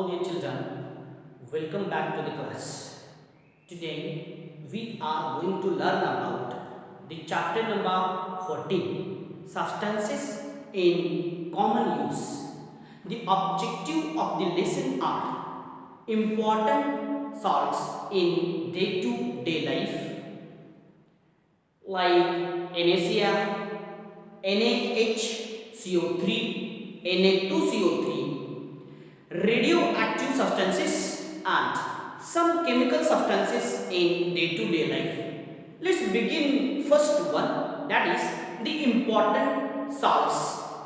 Hello dear children, welcome back to the class. Today we are going to learn about the chapter number 14, Substances in Common Use. The objective of the lesson are important salts in day-to-day life like NaCl, NaHCO3, Na2CO3, radioactive substances and some chemical substances in day-to-day life. Let's begin first one, that is the important salts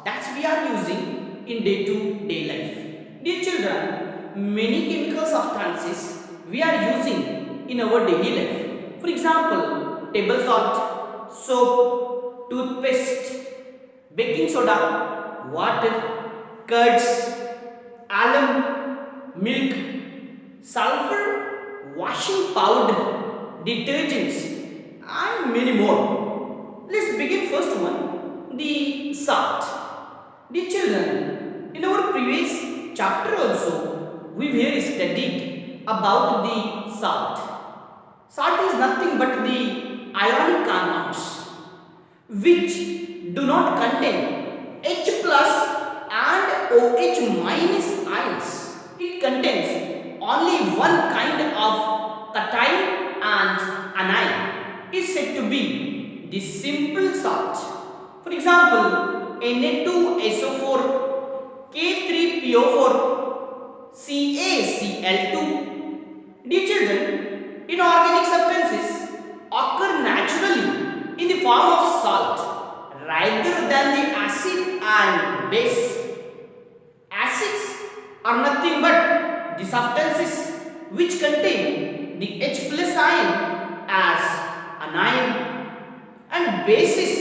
that we are using in day-to-day life. Dear children, many chemical substances we are using in our daily life. For example, table salt, soap, toothpaste, baking soda, water, curds, alum, milk, sulfur, washing powder, detergents and many more. Let's begin first one, the salt. Dear children, in our previous chapter also we have studied about the salt. Salt is nothing but the ionic compounds which do not contain H plus and OH minus ions. It contains only one kind of cation and anion. Is said to be the simple salt. For example, Na2SO4, K3PO4, CaCl2. Dear children, inorganic substances occur naturally in the form of salt rather than the acid and base. Acids are nothing but the substances which contain the H plus ion as anion, and bases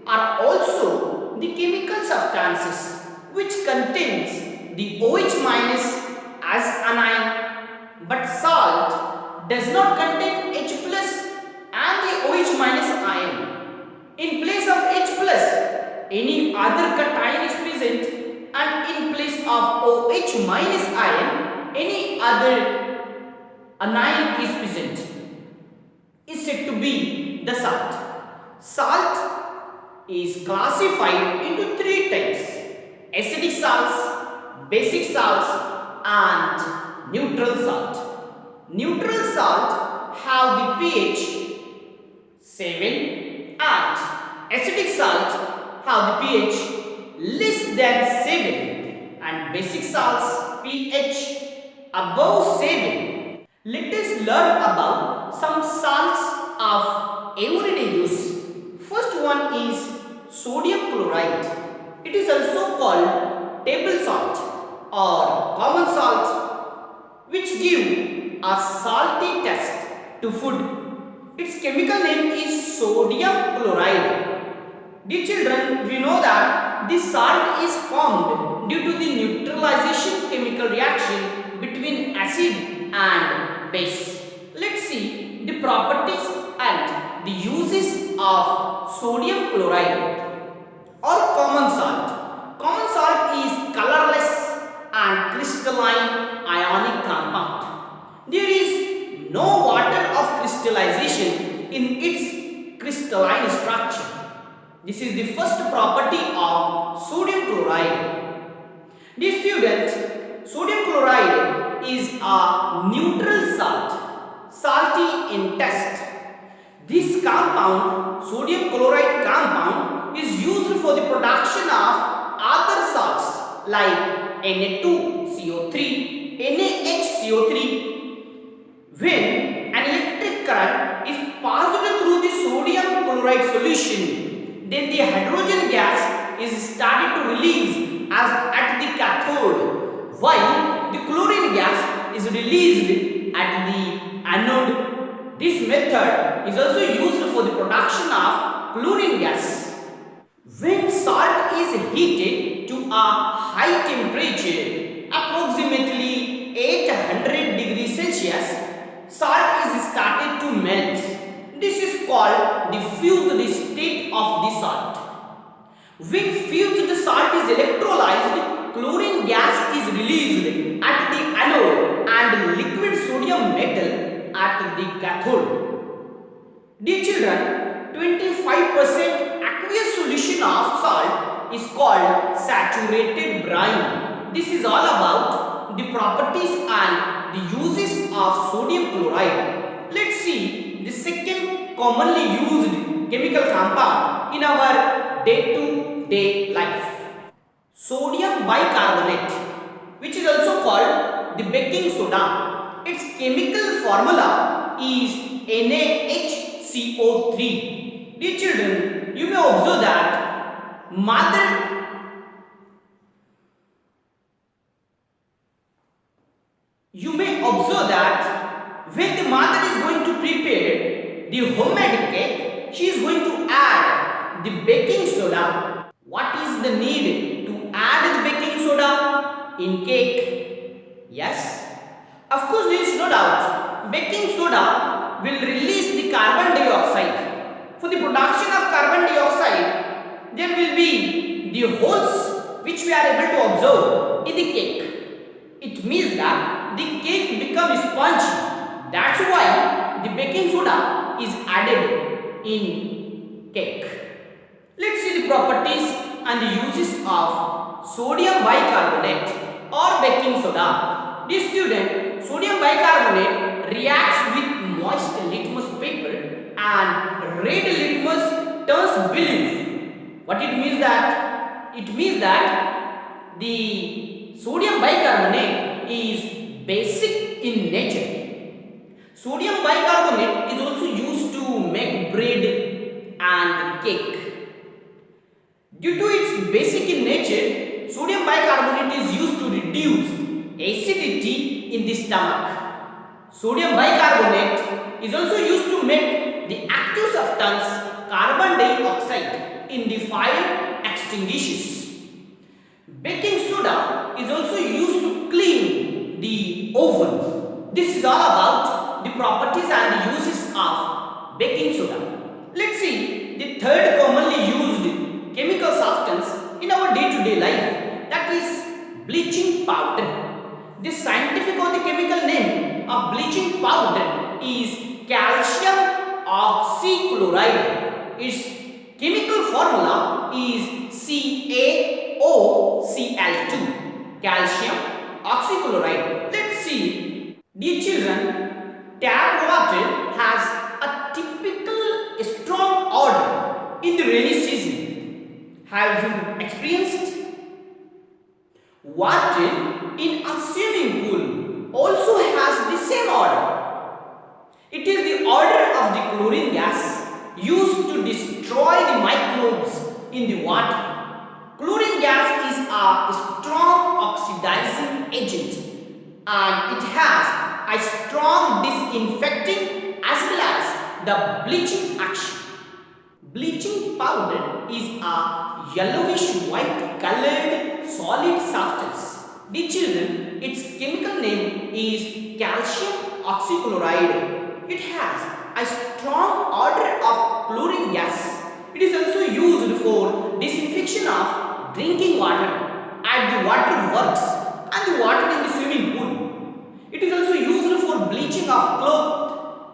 are also the chemical substances which contains the OH minus as anion, but salt does not contain H plus and the OH minus ion. In place of H plus, any other cation is present, and in place of OH minus ion, any other anion is present. Is said to be the salt. Salt is classified into three types: acidic salts, basic salts and neutral salt. Neutral salt have the pH 7 and acidic salt have the pH less than 7 and basic salts pH above 7. Let us learn about some salts of everyday use. First one is sodium chloride. It is also called table salt or common salt, which give a salty taste to food. Its chemical name is sodium chloride. Dear children, we know that this salt is formed due to the neutralization chemical reaction between acid and base. Let's see the properties and the uses of sodium chloride or common salt. Common salt is colorless and crystalline ionic compound. There is no water of crystallization in its crystalline structure. This is the first property of sodium chloride. Dear students, sodium chloride is a neutral salt, salty in taste. This compound, sodium chloride compound, is used for the production of other salts like Na2CO3, NaHCO3. When an electric current is passed through the sodium chloride solution, then the hydrogen gas is started to release as at the cathode, while the chlorine gas is released at the anode. This method is also used for the production of chlorine gas. When salt is heated to a high temperature, approximately 800 degrees Celsius, salt is started to melt. This is called the fused state of the salt. When fused salt is electrolyzed, chlorine gas is released released at the anode and liquid sodium metal at the cathode. Dear children, 25% aqueous solution of salt is called saturated brine. This is all about the properties and the uses of sodium chloride. Let's see the second commonly used chemical compound in our day-to-day life. Sodium bicarbonate, which is also called the baking soda. Its chemical formula is NaHCO3. Dear children, you may observe that when the mother is going to prepare the homemade cake, she is going to add the baking soda. What is the need to add the baking soda in cake? Yes, of course, there is no doubt. Baking soda will release the carbon dioxide. For the production of carbon dioxide, there will be the holes which we are able to observe in the cake. It means that the cake becomes spongy. That's why the baking soda is added in cake. Let's see the properties and the uses of sodium bicarbonate or baking soda. Dear student, sodium bicarbonate reacts with moist litmus paper and red litmus turns blue. What it means that? It means that the sodium bicarbonate is basic in nature. Sodium bicarbonate is also used to make bread and cake. Due to its basic in nature, sodium bicarbonate is used to reduce acidity in the stomach. Sodium bicarbonate is also used to make the active substance carbon dioxide in the fire extinguishers. Baking soda is also used to clean the oven. This is all about the properties and the uses of baking soda. Let's see the third commonly used chemical substance in our day-to-day life, that is bleaching powder. The scientific or the chemical name of bleaching powder is calcium oxychloride. Its chemical formula is CaOCl2, calcium oxychloride. Let's see. Dear children, tap water has a typical strong odor in the rainy season. Have you experienced? Water in a swimming pool also has the same odor. It is the odor of the chlorine gas used to destroy the microbes in the water. Chlorine gas is a strong oxidizing agent and it has a strong disinfecting as well as the bleaching action. Bleaching powder is a yellowish white colored solid substance. Dear children, its chemical name is calcium oxychloride. It has a strong odor of chlorine gas. It is also used for disinfection of drinking water at the water works and the water in the swimming pool. It is also used for bleaching of clothes.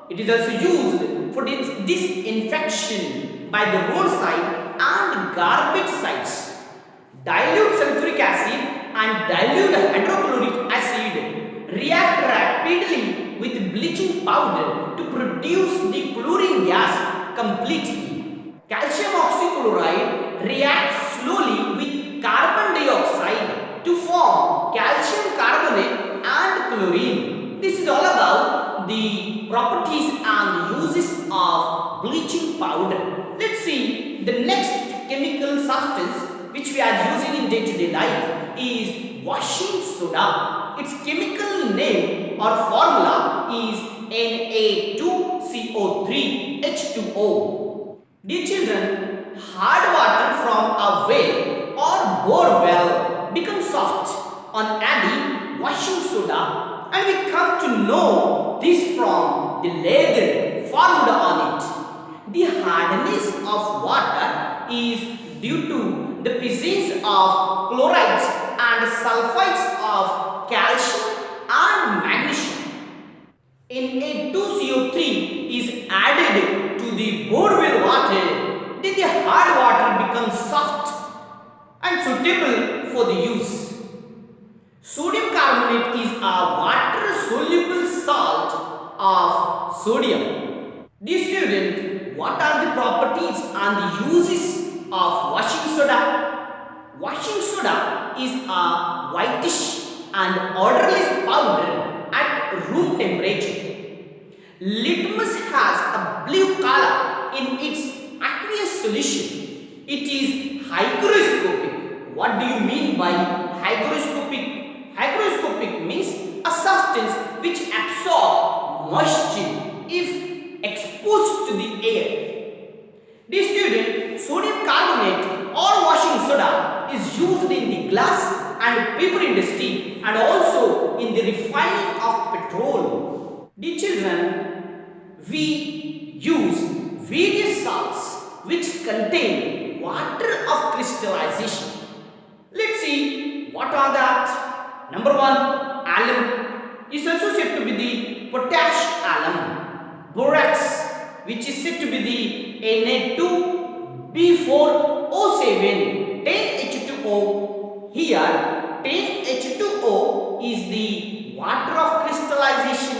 It is also used for disinfection by the roadside and garbage sites. Dilute sulfuric acid and dilute hydrochloric acid react rapidly with bleaching powder to produce the chlorine gas completely. Calcium oxychloride reacts slowly with carbon dioxide to form calcium carbonate and chlorine. This is all about the properties and uses of bleaching powder. Let's see the next chemical substance which we are using in day-to-day life is washing soda. Its chemical name or formula is Na2CO3H2O. Dear children, hard water from a well or bore well becomes soft on adding washing soda, and we come to know this from the lather formed on it. The hardness of water is due to the presence of chlorides and sulfides of calcium and magnesium. Na2CO3 is added to the borewell water, then the hard water becomes soft and suitable for the use. Sodium carbonate is a water-soluble salt of sodium. Dear student, what are the properties and the uses of washing soda? Washing soda is a whitish and odorless powder at room temperature. Litmus has a blue color in its aqueous solution. It is hygroscopic. What do you mean by hygroscopic? Hygroscopic means a substance which absorbs moisture if exposed to the air. Dear student, sodium carbonate or washing soda is used in the glass and paper industry and also in the refining of petrol. Dear children, we use various salts which contain water of crystallization. Let's see what are that. Number 1, alum is also said to be the potash alum. Borax, which is said to be the Na2B4O7 10H2O. Here 10H2O is the water of crystallization.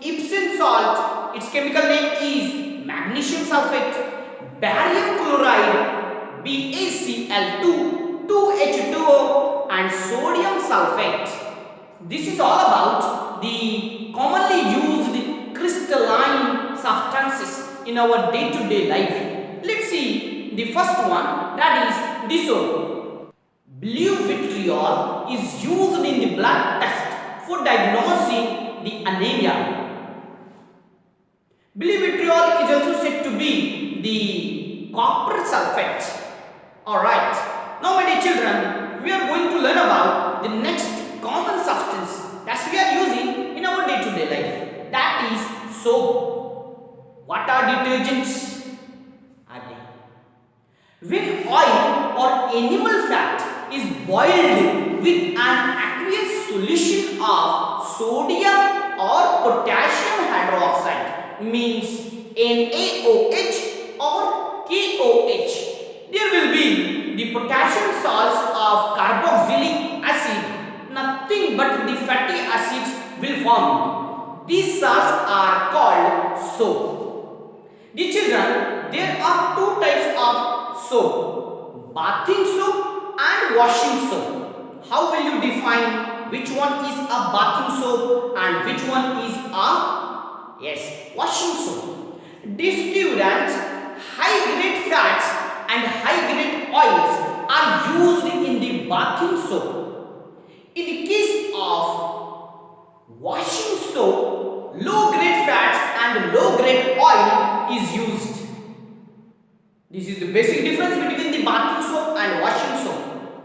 Epsom salt, its chemical name is magnesium sulfate. Barium chloride, BaCl2, 2H2O, and sodium sulfate. This is all about the commonly used crystalline substances in our day-to-day life. Let's see the first one, that is DSO. Blue vitriol is used in the blood test for diagnosing the anemia. Blue vitriol is also said to be the copper sulfate. Alright, now my dear children, we are going to learn about the next common substance that we are using in our day-to-day life. That is soap. What are detergents? When oil or animal fat is boiled with an aqueous solution of sodium or potassium hydroxide, means NaOH or KOH, there will be the potassium salts of carboxylic acid. Nothing but the fatty acids will form. These salts are called soap. Dear children, there are two types of soap, bathing soap and washing soap. How will you define which one is a bathing soap and which one is a washing soap? These students, high grade fats and high grade oils are used in the bathing soap. In the case of washing soap, low grade fats and low grade oil is used. This is the basic difference between the bathing soap and washing soap.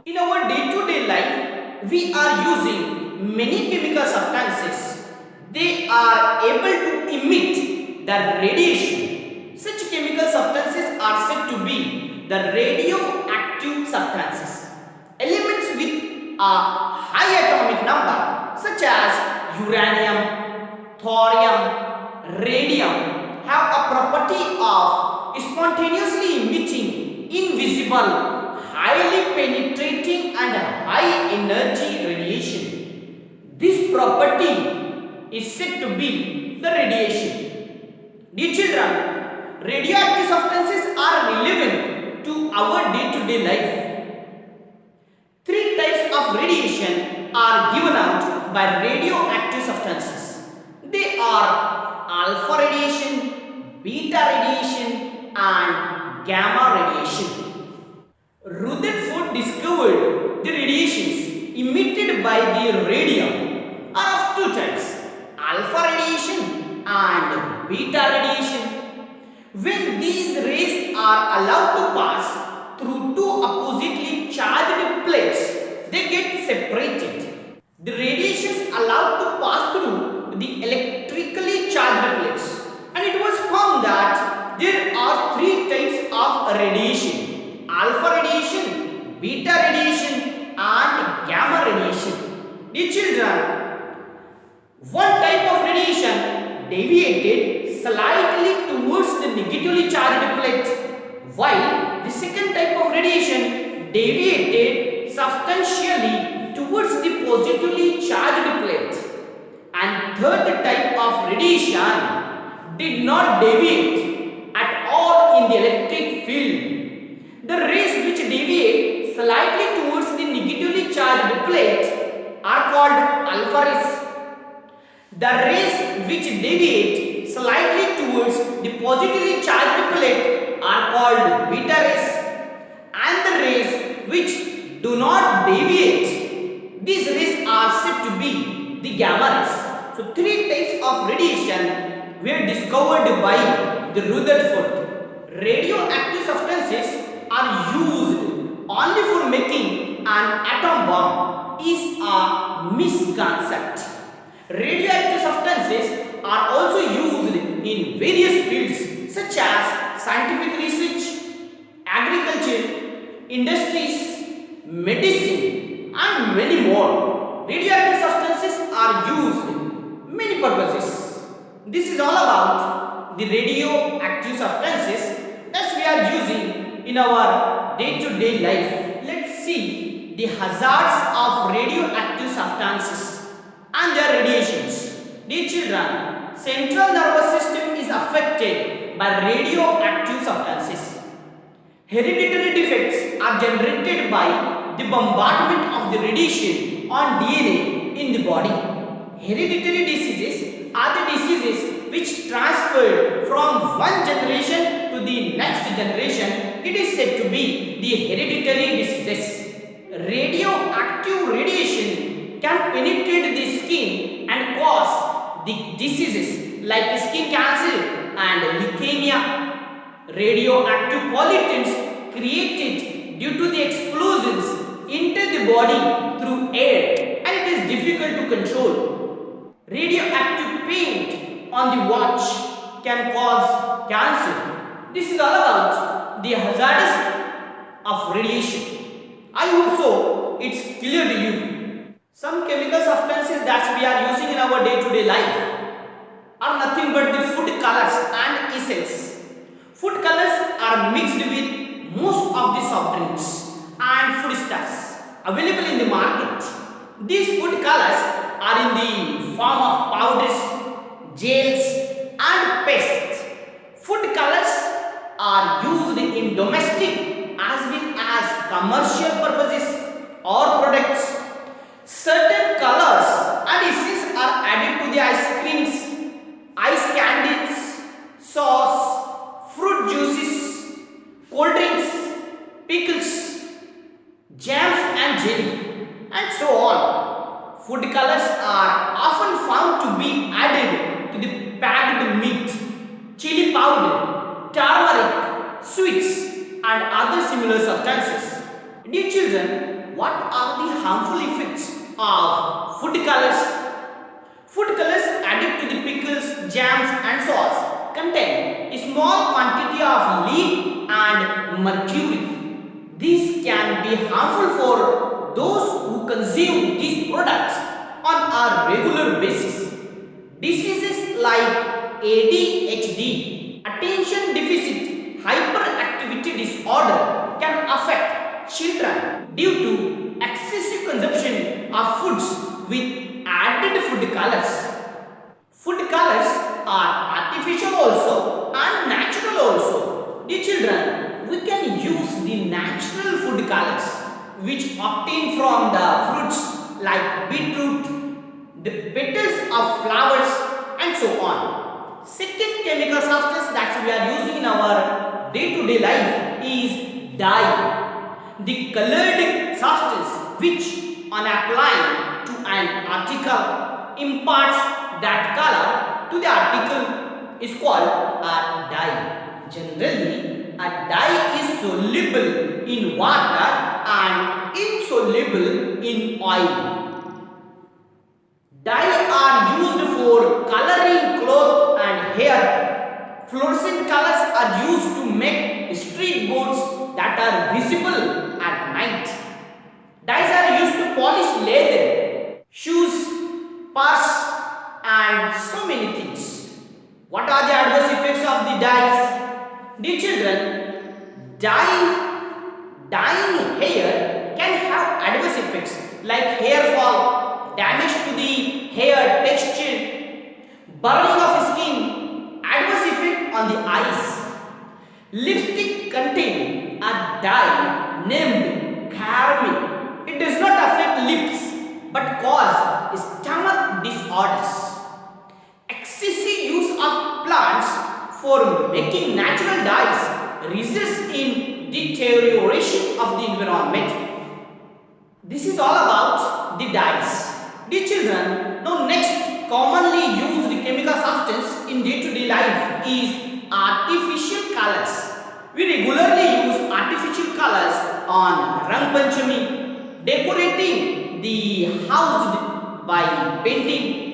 In our day-to-day life, we are using many chemical substances. They are able to emit the radiation. Such chemical substances are said to be the radioactive substances. Elements with a high atomic number such as uranium, thorium, radium have a property of spontaneously emitting invisible, highly penetrating and high energy radiation. This property is said to be the radiation. Dear children, radioactive substances are relevant to our day-to-day life. Three types of radiation are given out by radioactive substances. They are alpha radiation, beta radiation, and gamma radiation. Rutherford discovered the radiations emitted by the radium are of two types, alpha radiation and beta radiation. When these rays are allowed to pass through two oppositely charged plates, they get separated. The radiations allowed to pass through the electrically charged plates, and it was found that there are three types of radiation: alpha radiation, beta radiation and gamma radiation. Dear children, one type of radiation deviated slightly towards the negatively charged plate, while the second type of radiation deviated substantially towards the positively charged plate. And third type of radiation did not deviate at all in the electric field. The rays which deviate slightly towards the negatively charged plate are called alpha rays. The rays which deviate slightly towards the positively charged plate are called beta rays, and the rays which do not deviate, these rays are said to be the gamma rays. So three types of radiation were discovered by the Rutherford. Radioactive substances are used only for making an atom bomb is a misconcept. Radioactive substances are also used in various fields such as scientific research, agriculture, industries, medicine and many more. Radioactive substances are used in many purposes. This is all about the radioactive substances that we are using in our day-to-day life. Let's see the hazards of radioactive substances and their radiations. Dear children, central nervous system is affected by radioactive substances. Hereditary defects are generated by the bombardment of the radiation on DNA in the body. Hereditary diseases are the diseases which transferred from one generation to the next generation. It is said to be the hereditary diseases. Radioactive radiation can penetrate the skin and cause the diseases like skin cancer and leukemia. Radioactive pollutants created due to the explosions enter the body through air and it is difficult to control. Radioactive paint on the watch can cause cancer. This is all about the hazards of radiation. I hope so it's clear to you. Some chemical substances that we are using in our day-to-day life are nothing but the food colors and essence. Food colors are mixed with most of the soft drinks and foodstuffs available in the market. These food colors are in the form of powders, gels and pastes. Food colors are used in domestic as well as commercial purposes or products. Certain colors and essences are added to the ice creams, ice candies, sauce, fruit juices, cold drinks, pickles, jams and jelly and so on. Food colors are often found to be added to the packed meat, chili powder, turmeric, sweets and other similar substances. Dear children, what are the harmful effects of food colors? Food colors added to the pickles, jams and sauce contain a small quantity of lead and mercury. These can be harmful for those who consume these products on a regular basis. Diseases like ADHD, attention deficit hyperactivity disorder can affect children due to excessive consumption of foods with added food colors. Food colors are artificial also and natural also. Dear children, we can use the natural food colors which obtained from the fruits like beetroot, the petals of flowers and so on. Second chemical substance that we are using in our day-to-day life is dye. The colored substance which on applying to an article imparts that color to the article is called a dye. Generally, a dye is soluble in water and insoluble in oil. Dye are used for coloring cloth and hair. Fluorescent colors are used to make street boards that are visible at night. Dyes are used to polish leather, shoes What are the adverse effects of the dyes? Dear children, dyeing hair can have adverse effects like hair fall, damage to the hair texture, burning of skin, adverse effect on the eyes. Lipstick contain a dye named caramel. It does not affect lips but cause stomach disorders. Excessive use of plants for making natural dyes results in deterioration of the environment. This is all about the dyes. Dear children, now next commonly used chemical substance in day-to-day life is artificial colors. We regularly use artificial colors on Rang Panchami, decorating the house by painting.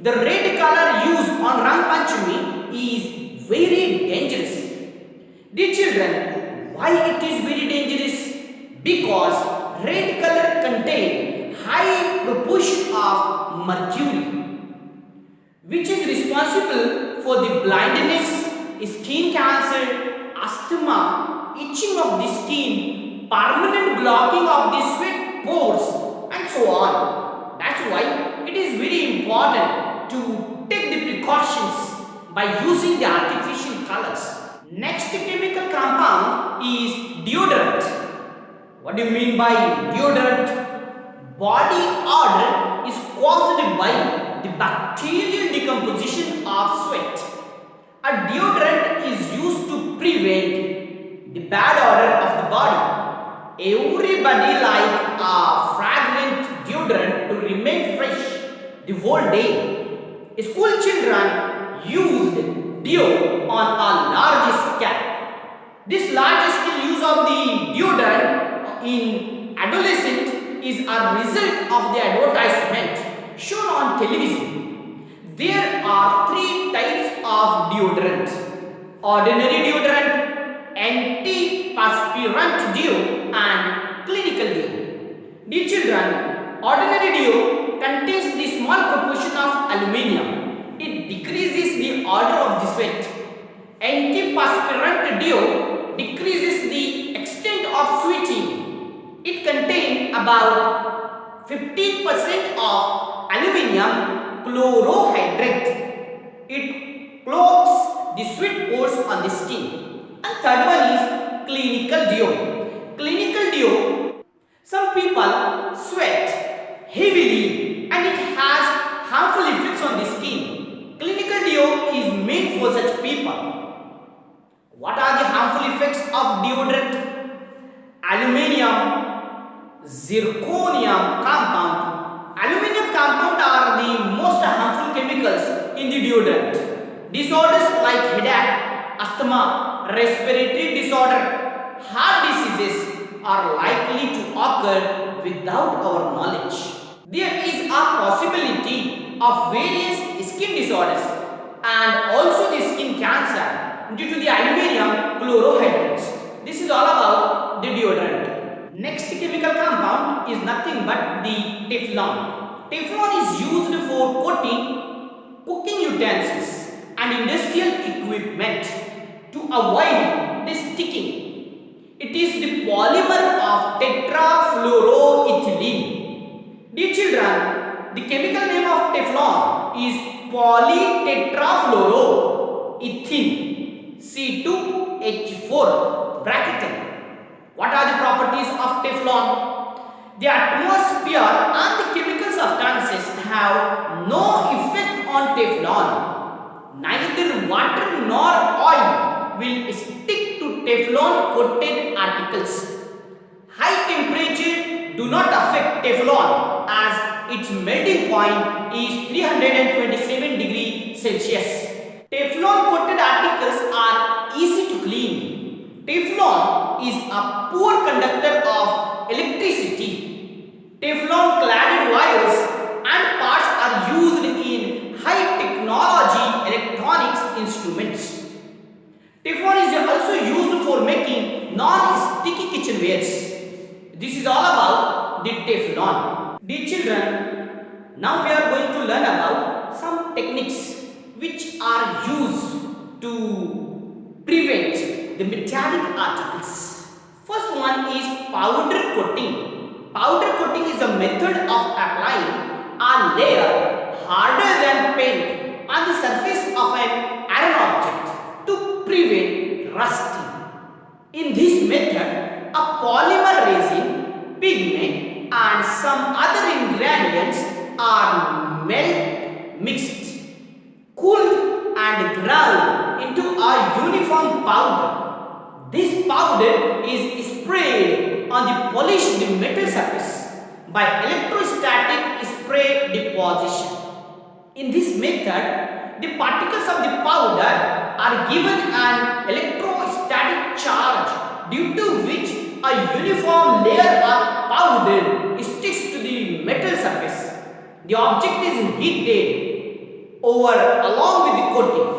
The red color used on Rang Panchami is very dangerous. Dear children, why it is very dangerous? Because red color contains high proportion of mercury, which is responsible for the blindness, skin cancer, asthma, itching of the skin, permanent blocking of the sweat pores, and so on. That's why it is very important to take the precautions by using the artificial colors. Next chemical compound is deodorant. What do you mean by deodorant? Body odor is caused by the bacterial decomposition of sweat. A deodorant is used to prevent the bad odor of the body. Everybody likes a fragrant deodorant to remain fresh the whole day. School children used deo on a large scale. This large scale use of the deodorant in adolescent is a result of the advertisement shown on television. There are three types of deodorant: ordinary deodorant, antiperspirant deo, and clinical deo. Dear children, ordinary deo contains the small proportion of aluminium. It decreases the odor of the sweat. Antiperspirant deo decreases the extent of sweating. It contains about 15% of aluminium chlorohydrate. It clogs the sweat pores on the skin. And third one is clinical deo. Clinical deo, some people sweat heavily and it has harmful effects on the skin. Clinical deo is made for such people. What are the harmful effects of deodorant? Aluminium, zirconium compound. Aluminium compound are the most harmful chemicals in the deodorant. Disorders like headache, asthma, respiratory disorder, heart diseases are likely to occur without our knowledge. There is a possibility of various skin disorders and also the skin cancer due to the aluminium chlorohydrates. This is all about the deodorant. Next chemical compound is nothing but the Teflon. Teflon is used for coating cooking utensils and industrial equipment to avoid the sticking. It is the polymer of tetrafluoroethylene. Dear children, the chemical name of Teflon is polytetrafluoroethene C2H4 bracketed. What are the properties of Teflon? The atmosphere and the chemical substances have no effect on Teflon. Neither water nor oil will stick to Teflon coated articles. High temperature do not affect Teflon as its melting point is 327 degrees Celsius. Teflon coated articles are easy to clean. Teflon is a poor conductor of electricity. Teflon cladded wires and parts are used in high technology electronics instruments. Teflon is also used for making non-sticky kitchenwares. This is all about the Teflon. Dear children, now we are going to learn about some techniques which are used to prevent the metallic particles. First one is powder coating. Powder coating is a method of applying a layer harder than paint on the surface of an iron object to prevent rusting. In this method, a polymer resin, pigment and some other ingredients are mixed, cooled and ground into a uniform powder. This powder is sprayed on the polished metal surface by electrostatic spray deposition. In this method, the particles of the powder are given an electrostatic charge, due to which a uniform layer of powder sticks to the metal surface. The object is heated over along with the coating.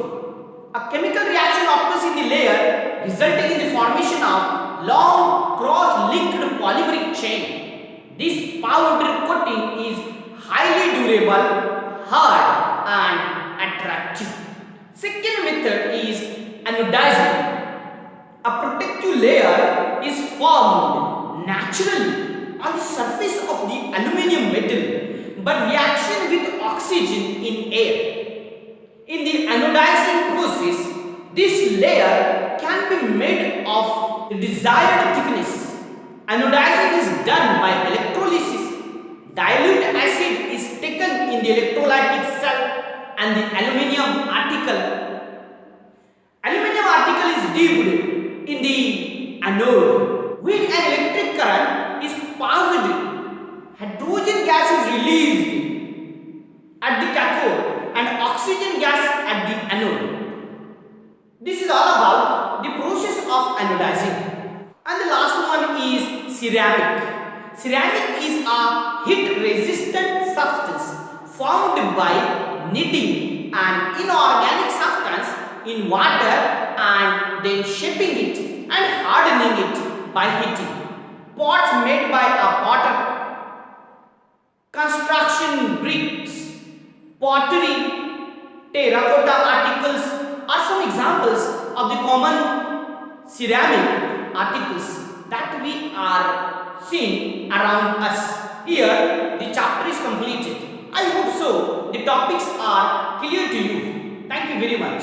A chemical reaction occurs in the layer, resulting in the formation of long cross-linked polymeric chain. This powder coating is highly durable, hard and attractive. Second method is anodizing. A protective layer is formed naturally on the surface of the aluminium metal by reaction with oxygen in air. In the anodizing process, this layer can be made of the desired thickness. Anodizing is done by electrolysis. Dilute acid is taken in the electrolyte itself and the aluminium article is dipped in the anode. When an electric current is passed, hydrogen gas is released at the cathode and oxygen gas at the anode. This is all about the process of anodizing. And the last one is ceramic. Ceramic is a heat-resistant substance formed by kneading an inorganic substance in water and then shaping it and hardening it by heating. Pots made by a potter, construction bricks, pottery, terracotta articles are some examples of the common ceramic articles that we are seeing around us. Here the chapter is completed. I hope so the topics are clear to you. Thank you very much.